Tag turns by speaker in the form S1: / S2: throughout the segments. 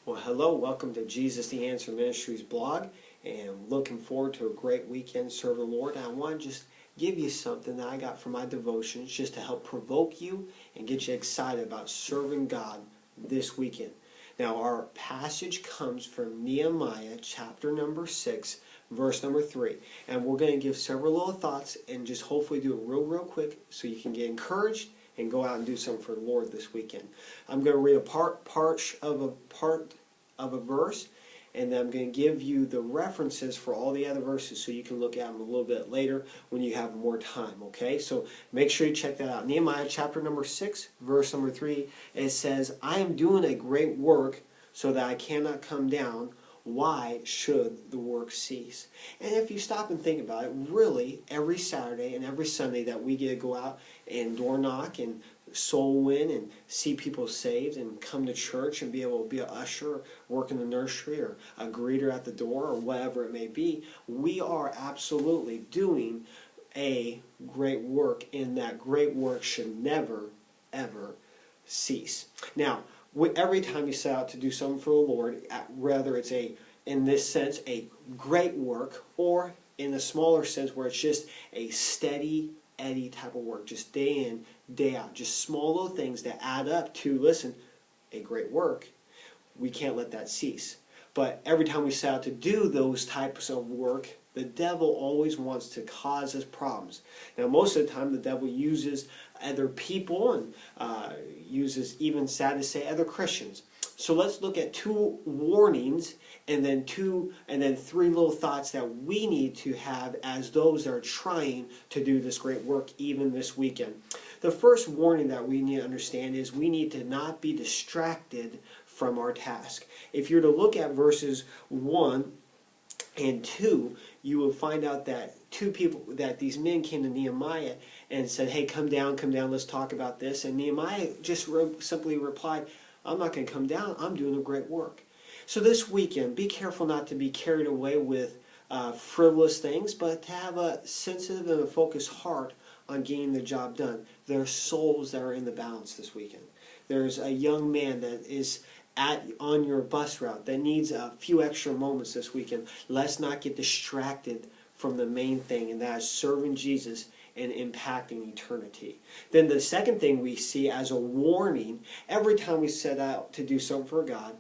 S1: Well, hello, welcome to Jesus the Answer Ministries blog, and looking forward to a great weekend serving the Lord. And I want to just give you something that I got from my devotions just to help provoke you and get you excited about serving God this weekend. Now, our passage comes from Nehemiah chapter number 6, verse number 3. And we're going to give several little thoughts and just hopefully do it real quick so you can get encouraged and go out and do something for the Lord this weekend. I'm going to read a part of a verse, and then I'm going to give you the references for all the other verses so you can look at them a little bit later when you have more time, okay? So make sure you check that out. Nehemiah chapter number 6, verse number 3, it says, I am doing a great work so that I cannot come down. Why should the work cease? And if you stop and think about it, really, every Saturday and every Sunday that we get to go out and door knock and soul win and see people saved and come to church and be able to be an usher, or work in the nursery, or a greeter at the door, or whatever it may be, we are absolutely doing a great work, and that great work should never, ever cease. Now, every time you set out to do something for the Lord, whether it's in this sense, a great work, or in a smaller sense where it's just a steady Eddie type of work, just day in, day out, just small little things that add up to, listen, a great work, we can't let that cease. But every time we set out to do those types of work, the devil always wants to cause us problems. Now, most of the time, the devil uses other people and uses, even sad to say, other Christians. So let's look at two warnings and then three little thoughts that we need to have as those that are trying to do this great work even this weekend. The first warning that we need to understand is we need to not be distracted from our task. If you're to look at verses 1 and 2, you will find out that these men came to Nehemiah and said, hey, come down, let's talk about this. And Nehemiah just simply replied, I'm not going to come down, I'm doing a great work. So this weekend, be careful not to be carried away with frivolous things, but to have a sensitive and a focused heart on getting the job done. There are souls that are in the balance this weekend. There's a young man that is on your bus route that needs a few extra moments this weekend. Let's not get distracted from the main thing, and that is serving Jesus and impacting eternity. Then the second thing we see as a warning, every time we set out to do something for God,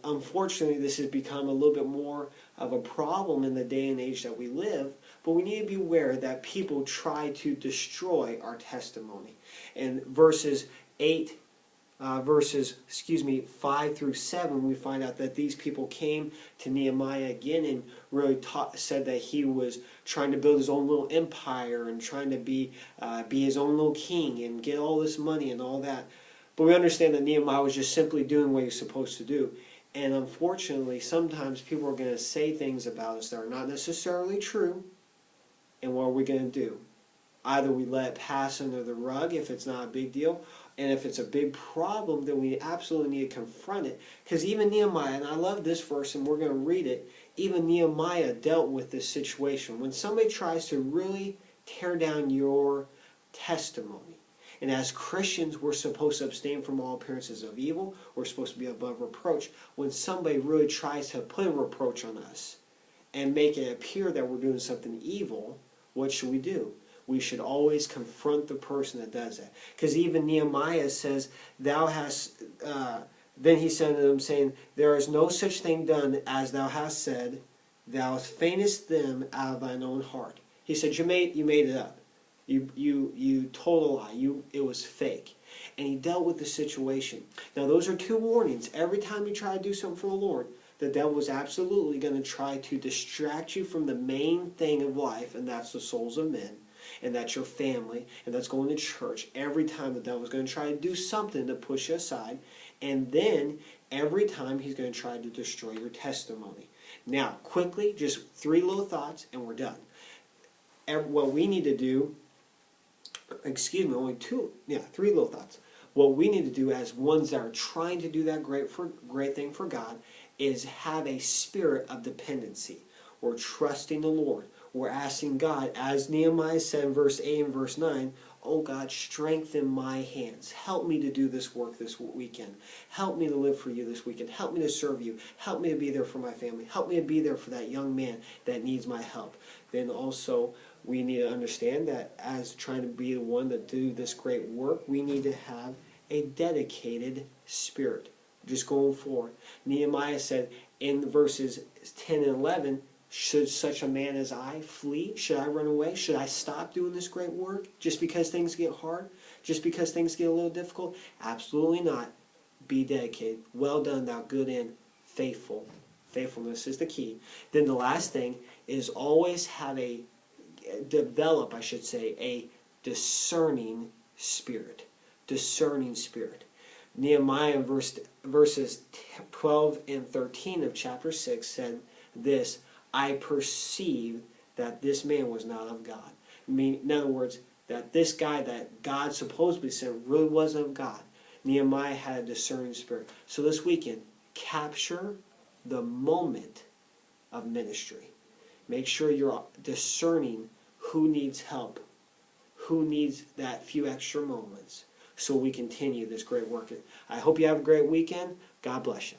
S1: unfortunately this has become a little bit more of a problem in the day and age that we live, but we need to be aware that people try to destroy our testimony. And verses 5 through 7, we find out that these people came to Nehemiah again and really said that he was trying to build his own little empire and trying to be his own little king and get all this money and all that. But we understand that Nehemiah was just simply doing what he was supposed to do. And unfortunately, sometimes people are going to say things about us that are not necessarily true. And what are we going to do? Either we let it pass under the rug if it's not a big deal, and if it's a big problem, then we absolutely need to confront it. Because even Nehemiah, and I love this verse, and we're going to read it, even Nehemiah dealt with this situation. When somebody tries to really tear down your testimony, and as Christians, we're supposed to abstain from all appearances of evil. We're supposed to be above reproach. When somebody really tries to put a reproach on us and make it appear that we're doing something evil, what should we do? We should always confront the person that does that. Because even Nehemiah says, then he said to them, saying, there is no such thing done as thou hast said, thou feignest them out of thine own heart. He said, you made it up. You told a lie. It was fake. And he dealt with the situation. Now those are two warnings. Every time you try to do something for the Lord, the devil is absolutely going to try to distract you from the main thing of life, and that's the souls of men, and that's your family, and that's going to church. Every time the devil is going to try to do something to push you aside, and then every time he's going to try to destroy your testimony. Now, quickly, just three little thoughts, and we're done. What we need to do, three little thoughts. What we need to do as ones that are trying to do that great thing for God is have a spirit of dependency. We're trusting the Lord. we're asking God, as Nehemiah said in verse 8 and verse 9, oh God, strengthen my hands. Help me to do this work this weekend. Help me to live for you this weekend. Help me to serve you. Help me to be there for my family. Help me to be there for that young man that needs my help. Then also, we need to understand that as trying to be the one that do this great work, we need to have a dedicated spirit. Just going forward. Nehemiah said in verses 10 and 11, should such a man as I flee? Should I run away? Should I stop doing this great work just because things get hard? Just because things get a little difficult? Absolutely not. Be dedicated. Well done, thou good and faithful. Faithfulness is the key. Then the last thing is always develop a discerning spirit. Discerning spirit. Nehemiah verses 12 and 13 of chapter 6 said this, I perceived that this man was not of God. In other words, that this guy that God supposedly sent really wasn't of God. Nehemiah had a discerning spirit. So this weekend, capture the moment of ministry. Make sure you're discerning who needs help, who needs that few extra moments, so we continue this great work. I hope you have a great weekend. God bless you.